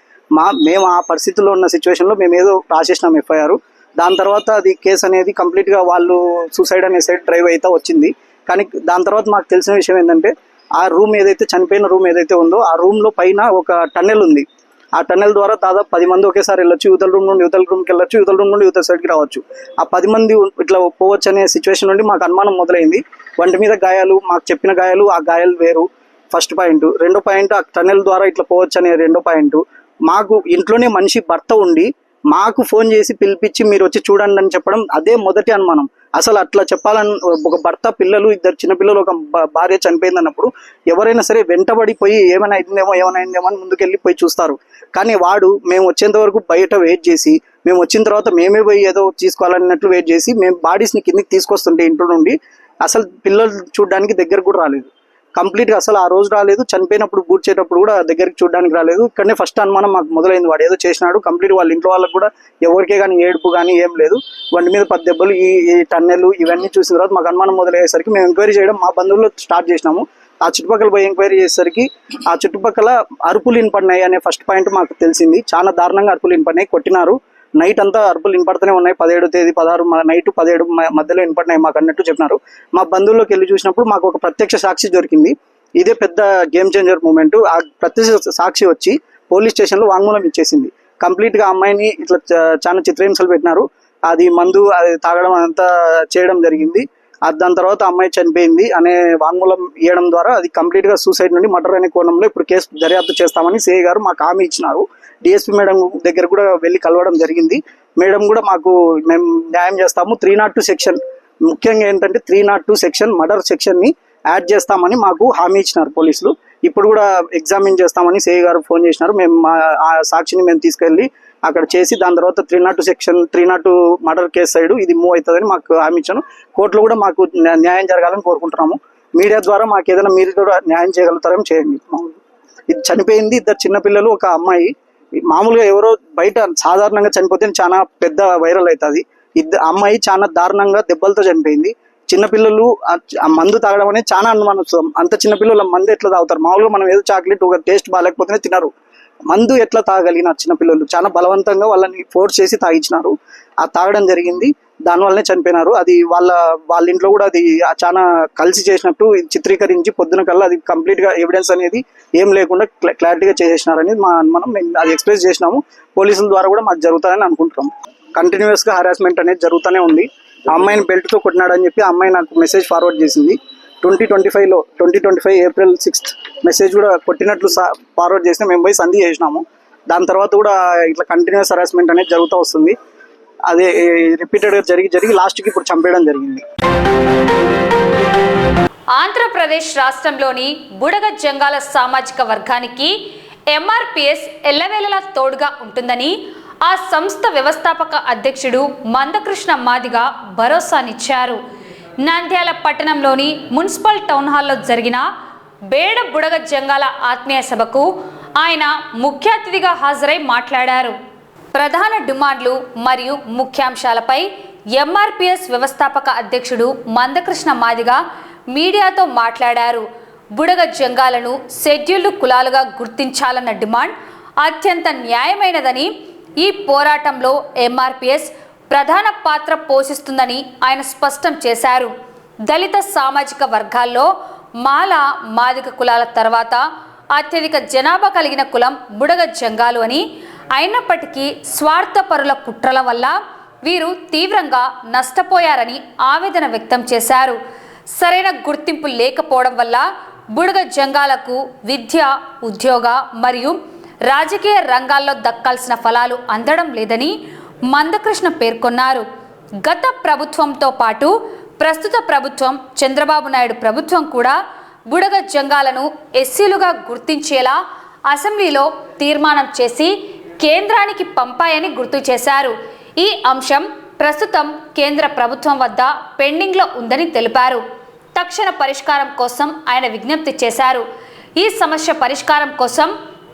మేము ఆ పరిస్థితిలో ఉన్న సిచ్యువేషన్లో మేము ఏదో రాసేసినాం ఎఫ్ఐఆర్. దాని తర్వాత అది కేసు అనేది కంప్లీట్గా వాళ్ళు సూసైడ్ అనే సైడ్ డ్రైవ్ అయితే వచ్చింది. కానీ దాని తర్వాత మాకు తెలిసిన విషయం ఏంటంటే ఆ రూమ్ ఏదైతే చనిపోయిన రూమ్ ఏదైతే ఉందో ఆ రూమ్లో పైన ఒక టన్నెల్ ఉంది. ఆ టన్నెల్ ద్వారా దాదాపు 10 మంది ఒకేసారి వెళ్ళొచ్చు. యువతల రూమ్ నుండి యువతల రూమ్కి వెళ్ళొచ్చు, యువతల రూమ్ నుండి యువతల సైడ్కి రావచ్చు. ఆ 10 మంది ఇట్లా పోవచ్చు అనే సిచ్యువేషన్ నుండి మాకు అనుమానం మొదలైంది. వంటి మీద గాయాలు, మాకు చెప్పిన గాయాలు, ఆ గాయాలు వేరు. First point. రెండో పాయింట్, ఆ టన్నెల్ ద్వారా ఇట్లా పోవచ్చు అనే రెండో పాయింట్. మాకు ఇంట్లోనే మనిషి భర్త ఉండి మాకు ఫోన్ చేసి పిలిపించి మీరు వచ్చి చూడండి అని చెప్పడం అదే మొదటి అనుమానం. అసలు అట్లా చెప్పాలని ఒక భర్త, పిల్లలు, 2 చిన్నపిల్లలు, ఒక భార్య చనిపోయింది అన్నప్పుడు ఎవరైనా సరే వెంటబడిపోయి ఏమైనా అయిందేమో అని ముందుకెళ్ళిపోయి చూస్తారు. కానీ వాడు మేము వచ్చేంత వరకు బయట వెయిట్ చేసి, మేము వచ్చిన తర్వాత మేమే పోయి ఏదో తీసుకోవాలన్నట్లు వెయిట్ చేసి మేము బాడీస్ని కిందకి తీసుకొస్తుంటే ఇంట్లో నుండి అసలు పిల్లలు చూడడానికి దగ్గర కూడా రాలేదు. కంప్లీట్గా అసలు ఆ రోజు రాలేదు. చనిపోయినప్పుడు బూడ్చేటప్పుడు కూడా దగ్గరికి చూడడానికి రాలేదు. ఇక్కడనే ఫస్ట్ అనుమానం మాకు మొదలైంది, వాడు ఏదో చేసినాడు. కంప్లీట్ వాళ్ళ ఇంట్లో వాళ్ళకి కూడా ఎవరికే కానీ ఏడుపు కానీ ఏం లేదు. వంటి మీద 10 దెబ్బలు, ఈ టన్నెలు ఇవన్నీ చూసిన తర్వాత మాకు అనుమానం మొదలయ్యేసరికి మేము ఎంక్వైరీ చేయడం మా బంధువుల్లో స్టార్ట్ చేసినాము. ఆ చుట్టుపక్కల పోయి ఎంక్వైరీ చేసేసరికి ఆ చుట్టుపక్కల అరుపులు వినపడినాయి అనే ఫస్ట్ పాయింట్ మాకు తెలిసింది. చాలా దారుణంగా అరుపులు వినపడినాయి, కొట్టినారు. నైట్ అంతా అరుపులు వినపడుతూనే ఉన్నాయి. 17వ తేదీ 16 నైట్ 17 మధ్యలో వినపడినాయి మాకు అన్నట్టు చెప్పినారు. మా బంధువుల్లోకి వెళ్ళి చూసినప్పుడు మాకు ఒక ప్రత్యక్ష సాక్షి దొరికింది. ఇదే పెద్ద గేమ్ చేంజర్ మూమెంట్. ఆ ప్రత్యక్ష సాక్షి వచ్చి పోలీస్ స్టేషన్లో వాంగ్మూలం ఇచ్చేసింది. కంప్లీట్గా అమ్మాయిని ఇట్లా చాలా చిత్రహింసలు పెట్టినారు. అది మందు అది తాగడం అంతా చేయడం జరిగింది. దాని తర్వాత అమ్మాయి చనిపోయింది అనే వాంగ్మూలం ఇవ్వడం ద్వారా అది కంప్లీట్గా సూసైడ్ నుండి మర్డర్ అనే కోణంలో ఇప్పుడు కేసు దర్యాప్తు చేస్తామని సిఐ గారు మాకు హామీ ఇచ్చినారు. డిఎస్పీ మేడం దగ్గర కూడా వెళ్ళి కలవడం జరిగింది. మేడం కూడా మాకు మేము న్యాయం చేస్తాము, 302 సెక్షన్, ముఖ్యంగా ఏంటంటే 302 సెక్షన్ మర్డర్ సెక్షన్ని యాడ్ చేస్తామని మాకు హామీ ఇచ్చినారు పోలీసులు. ఇప్పుడు కూడా ఎగ్జామిన్ చేస్తామని సిఐ గారు ఫోన్ చేసినారు. మేము ఆ సాక్షిని మేము తీసుకెళ్ళి అక్కడ చేసి దాని తర్వాత 302 సెక్షన్ 302 మర్డర్ కేసు సైడ్ ఇది మూవ్ అవుతుందని మాకు హామీ ఇచ్చాను. కోర్టులో కూడా మాకు న్యాయం జరగాలని కోరుకుంటున్నాము. మీడియా ద్వారా మాకు ఏదైనా మీరు కూడా న్యాయం చేయగలుగుతారేమో చేయండి. ఇది చనిపోయింది 2 చిన్నపిల్లలు, ఒక అమ్మాయి. మామూలుగా ఎవరో బయట సాధారణంగా చనిపోతే చాలా పెద్ద వైరల్ అవుతుంది. అమ్మాయి చాలా దారుణంగా దెబ్బలతో చనిపోయింది. చిన్నపిల్లలు ఆ మందు తాగడం అనేది చాలా అనుమానం. అంత చిన్నపిల్లల మందు ఎట్లా తాగుతారు? మామూలుగా మనం ఏదో చాక్లెట్ ఒక టేస్ట్ బాగాలేకపోతేనే తినరు. మందు ఎట్లా తాగలిగినారు చిన్నపిల్లలు? చాలా బలవంతంగా వాళ్ళని ఫోర్స్ చేసి తాగించినారు. ఆ తాగడం జరిగింది, దానివల్లనే చనిపోయినారు. అది వాళ్ళ ఇంట్లో కూడా అది చాలా కలిసి చేసినట్టు చిత్రీకరించి పొద్దున కల్లా అది కంప్లీట్గా ఎవిడెన్స్ అనేది ఏం లేకుండా క్లారిటీగా చేసేసినారనేది మా అనుమానం. మేము అది ఎక్స్ప్రెస్ చేసినాము. పోలీసుల ద్వారా కూడా మాకు జరుగుతుందని అనుకుంటున్నాం. కంటిన్యూస్గా హరాస్మెంట్ అనేది జరుగుతూనే ఉంది. ఆ అమ్మాయిని బెల్ట్తో కొట్టినాడని చెప్పి ఆ అమ్మాయి నాకు మెసేజ్ ఫార్వర్డ్ చేసింది. 2025 ఏప్రిల్ 6 మెసేజ్ కూడా కొట్టినట్లు ఫార్వర్డ్ చేస్తే మేము పోయి సంధి చేసినాము. దాని తర్వాత కూడా ఇట్లా కంటిన్యూస్ హరాస్మెంట్ అనేది జరుగుతూ వస్తుంది. అదే రిపీటెడ్గా జరిగి లాస్ట్కి ఇప్పుడు చంపేయడం జరిగింది. ఆంధ్రప్రదేశ్ రాష్ట్రంలోని బుడగ జంగాల సామాజిక వర్గానికి ఎంఆర్పిఎస్ ఎల్లవేళలా తోడుగా ఉంటుందని ఆ సంస్థ వ్యవస్థాపక అధ్యక్షుడు మందకృష్ణ మాదిగ భరోసానిచ్చారు. నంద్యాల పట్టణంలోని మున్సిపల్ టౌన్ హాల్లో జరిగిన బేడ బుడగ జంగాల ఆత్మీయ సభకు ఆయన ముఖ్య అతిథిగా హాజరై మాట్లాడారు. ప్రధాన డిమాండ్లు మరియు ముఖ్యాంశాలపై ఎంఆర్పిఎస్ వ్యవస్థాపక అధ్యక్షుడు మందకృష్ణ మాదిగ మీడియాతో మాట్లాడారు. బుడగ జంగాలను షెడ్యూల్డ్ కులాలుగా గుర్తించాలన్న డిమాండ్ అత్యంత న్యాయమైనదని, ఈ పోరాటంలో ఎంఆర్పిఎస్ ప్రధాన పాత్ర పోషిస్తుందని ఆయన స్పష్టం చేశారు. దళిత సామాజిక వర్గాల్లో మాల మాదిగ కులాల తర్వాత అత్యధిక జనాభా కలిగిన కులం బుడగ జంగాలు అని, అయినప్పటికీ స్వార్థపరుల కుట్రల వల్ల వీరు తీవ్రంగా నష్టపోయారని ఆవేదన వ్యక్తం చేశారు. సరైన గుర్తింపు లేకపోవడం వల్ల బుడగ జంగాలకు విద్య, ఉద్యోగ మరియు రాజకీయ రంగాల్లో దక్కాల్సిన ఫలాలు అందడం లేదని మందకృష్ణ పేర్కొన్నారు. గత ప్రభుత్వంతో పాటు ప్రస్తుత ప్రభుత్వం చంద్రబాబు నాయుడు ప్రభుత్వం కూడా బుడగ జంగాలను ఎస్సీలుగా గుర్తించేలా అసెంబ్లీలో తీర్మానం చేసి కేంద్రానికి పంపాయని గుర్తు చేశారు. ఈ అంశం ప్రస్తుతం కేంద్ర ప్రభుత్వం వద్ద పెండింగ్లో ఉందని తెలిపారు. తక్షణ పరిష్కారం కోసం ఆయన విజ్ఞప్తి చేశారు. ఈ సమస్య పరిష్కారం కోసం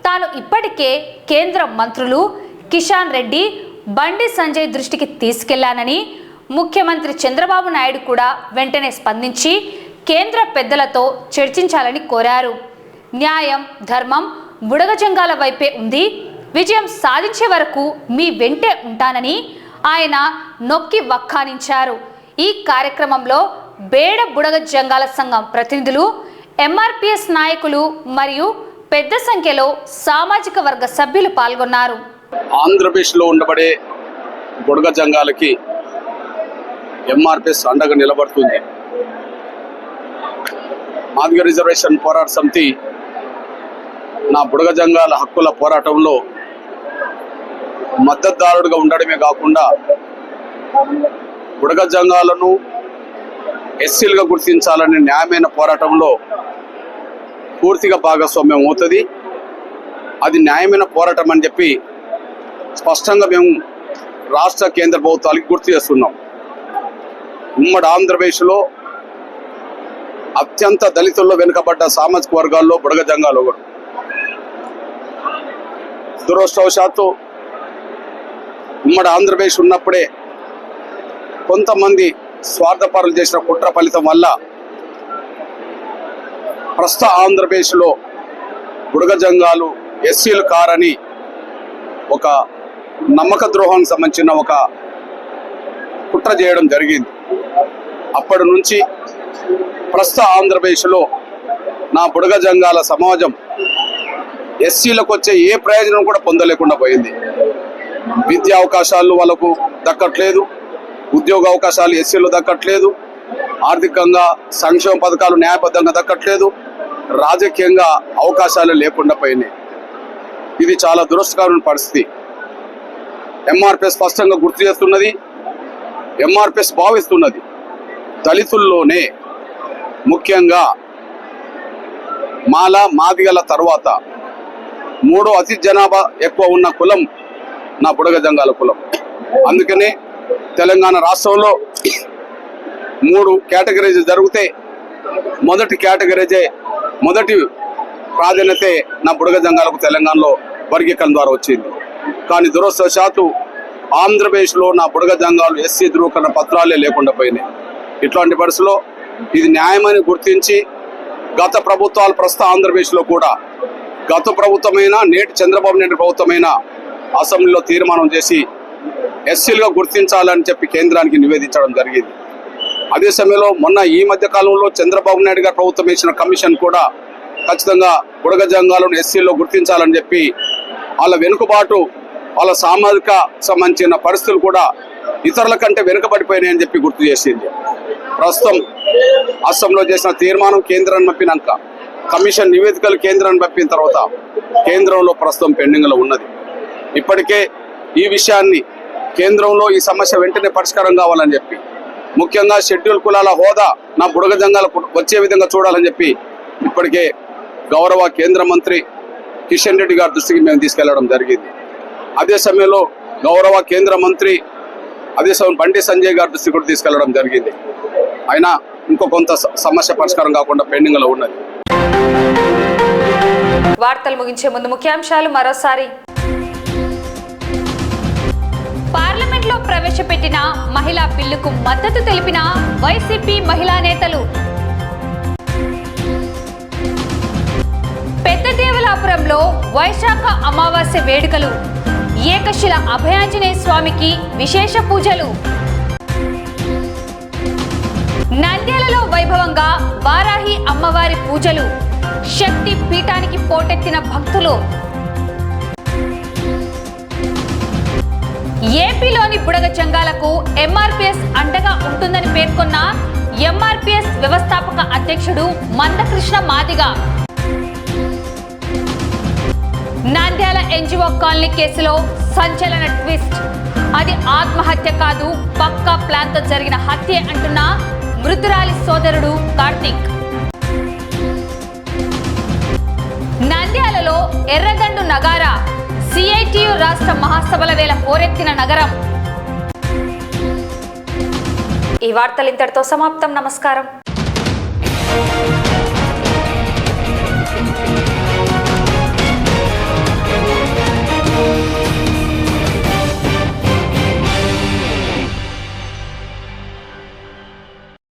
తాను ఇప్పటికే కేంద్ర మంత్రులు కిషన్ రెడ్డి, బండి సంజయ్ దృష్టికి తీసుకెళ్లానని, ముఖ్యమంత్రి చంద్రబాబు నాయుడు కూడా వెంటనే స్పందించి కేంద్ర పెద్దలతో చర్చించాలని కోరారు. న్యాయం, ధర్మం బుడగజంగాల వైపే ఉంది, విజయం సాధించే వరకు మీ వెంటే ఉంటానని ఆయన నొక్కి వక్కానించారు. ఈ కార్యక్రమంలో బేడ బుడగ జంగాల సంఘం ప్రతినిధులు, ఎంఆర్పిఎస్ నాయకులు మరియు పెద్ద సంఖ్యలో సామాజిక వర్గ సభ్యులు పాల్గొన్నారు. ఆంధ్రప్రదేశ్లో ఉండబడే బుడగ జంగాలకి ఎంఆర్పిఎస్ అండగా నిలబడుతుంది. మాదిగ రిజర్వేషన్ పోరాట సమితి నా బుడగ జంగాల హక్కుల పోరాటంలో మద్దతుదారుడుగా ఉండడమే కాకుండా బుడగ జంగాలను ఎస్సీలుగా గుర్తించాలనే న్యాయమైన పోరాటంలో పూర్తిగా భాగస్వామ్యం అవుతుంది. అది న్యాయమైన పోరాటం అని చెప్పి స్పష్టంగా మేము రాష్ట్ర కేంద్ర ప్రభుత్వాలకు గుర్తు చేస్తున్నాం. ఉమ్మడి ఆంధ్రప్రదేశ్లో అత్యంత దళితుల్లో వెనుకబడ్డ సామాజిక వర్గాల్లో బుడగ జంగాలు ఒకరు. దురదృష్టవశాత్తు ఉమ్మడి ఆంధ్రప్రదేశ్ ఉన్నప్పుడే కొంతమంది స్వార్థపరులు చేసిన కుట్ర ఫలితం వల్ల ప్రస్తుత ఆంధ్రప్రదేశ్లో బుడగ జంగాలు ఎస్సీలు కారని ఒక నమ్మక ద్రోహానికి సంబంధించిన ఒక కుట్ర చేయడం జరిగింది. అప్పటి నుంచి ప్రస్తుత ఆంధ్రప్రదేశ్లో నా బుడగ జంగాల సమాజం ఎస్సీలకు వచ్చే ఏ ప్రయోజనం కూడా పొందలేకుండా పోయింది. విద్యా అవకాశాలు వాళ్ళకు దక్కట్లేదు, ఉద్యోగ అవకాశాలు ఎస్సీలు దక్కట్లేదు, ఆర్థికంగా సంక్షేమ పథకాలు న్యాయబద్ధంగా దక్కట్లేదు, రాజకీయంగా అవకాశాలు లేకుండా పోయినాయి. ఇది చాలా దురదృష్టకరమైన పరిస్థితి. ఎంఆర్పిఎస్ స్పష్టంగా గుర్తు చేస్తున్నది, ఎంఆర్పిఎస్ భావిస్తున్నది దళితుల్లోనే ముఖ్యంగా మాల మాదిగల తర్వాత మూడో అతి జనాభా ఎక్కువ ఉన్న కులం నా బుడగ జంగాల కులం. అందుకనే తెలంగాణ రాష్ట్రంలో 3 కేటగిరీస్ జరిగితే మొదటి ప్రాధాన్యతే నా బుడగ జంగాలకు తెలంగాణలో వర్గీకరణ ద్వారా వచ్చింది. కానీ దురదృష్టవశాత్తు ఆంధ్రప్రదేశ్లో నా బుడగ జంగాలు ఎస్సీ ధృవీకరణ పత్రాలే లేకుండా పోయినాయి. ఇట్లాంటి పరిస్థితుల్లో ఇది న్యాయమని గుర్తించి గత ప్రభుత్వాలు ప్రస్తుత ఆంధ్రప్రదేశ్లో కూడా గత ప్రభుత్వమైన నేటి చంద్రబాబు నాయుడు ప్రభుత్వమైన అసెంబ్లీలో తీర్మానం చేసి ఎస్సీలుగా గుర్తించాలని చెప్పి కేంద్రానికి నివేదించడం జరిగింది. అదే సమయంలో మొన్న ఈ మధ్య కాలంలో చంద్రబాబు నాయుడు గారు ప్రభుత్వం వేసిన కమిషన్ కూడా ఖచ్చితంగా బుడగ జంగాలను ఎస్సీలో గుర్తించాలని చెప్పి వాళ్ళ వెనుకబాటు, వాళ్ళ సామాజిక సంబంధించిన పరిస్థితులు కూడా ఇతరుల కంటే వెనుకబడిపోయినాయని చెప్పి గుర్తు చేసింది. ప్రస్తుతం అసెంబ్లీలో చేసిన తీర్మానం కేంద్రాన్ని పంపినాక కమిషన్ నివేదికలు కేంద్రాన్ని పంపిన తర్వాత కేంద్రంలో ప్రస్తుతం పెండింగ్లో ఉన్నది. ఇప్పటికే ఈ విషయాన్ని కేంద్రంలో ఈ సమస్య వెంటనే పరిష్కారం కావాలని చెప్పి, ముఖ్యంగా షెడ్యూల్ కులాల హోదా నా బుడగ జంగాలకు వచ్చే విధంగా చూడాలని చెప్పి ఇప్పటికే గౌరవ కేంద్ర మంత్రి కిషన్ రెడ్డి గారి దృష్టికి మేము తీసుకెళ్లడం జరిగింది. అదే సమయంలో గౌరవ కేంద్ర మంత్రి అదే సమయం బండి సంజయ్ గారి దృష్టికి కూడా తీసుకెళ్లడం జరిగింది. అయినా ఇంకో కొంత సమస్య పరిష్కారం కాకుండా పెండింగ్లో ఉన్నది. వార్తలు ముగించే ముందు ముఖ్యాంశాలు మరోసారి. పార్లమెంట్లో ప్రవేశపెట్టిన మహిళా బిల్లుకు మద్దతు తెలిపిన వైసీపీ మహిళా నేతలు. పెద్దదేవలాపురంలో వైశాఖ అమావాస్య వేడుకలు, ఏకశిల అభయాంజనేయ స్వామికి విశేష పూజలు. నంద్యాలలో వైభవంగా వారాహి అమ్మవారి పూజలు, శక్తి పీఠానికి పోటెత్తిన భక్తులు. ఏపీలోని బుడగ జంగాలకు ఎంఆర్పిఎస్ అండగా ఉంటుందని పేర్కొన్న ఎంఆర్పిఎస్ వ్యవస్థాపక అధ్యక్షుడు మందకృష్ణ మాదిగ. నంద్యాల ఎన్జిఓ కాలనీ కేసులో సంచలన ట్విస్ట్. అది ఆత్మహత్య కాదు, పక్కా ప్లాన్తో జరిగిన హత్య అంటున్న మృతురాలి సోదరుడు కార్తీక్. నంద్యాలలో ఎర్రగండు నగారా, సిఐటియు రాష్ట్ర మహాసభల వేళ హోరెత్తిన నగరం. ఈ వార్తలు ఇంతటితో సమాప్తం. నమస్కారం.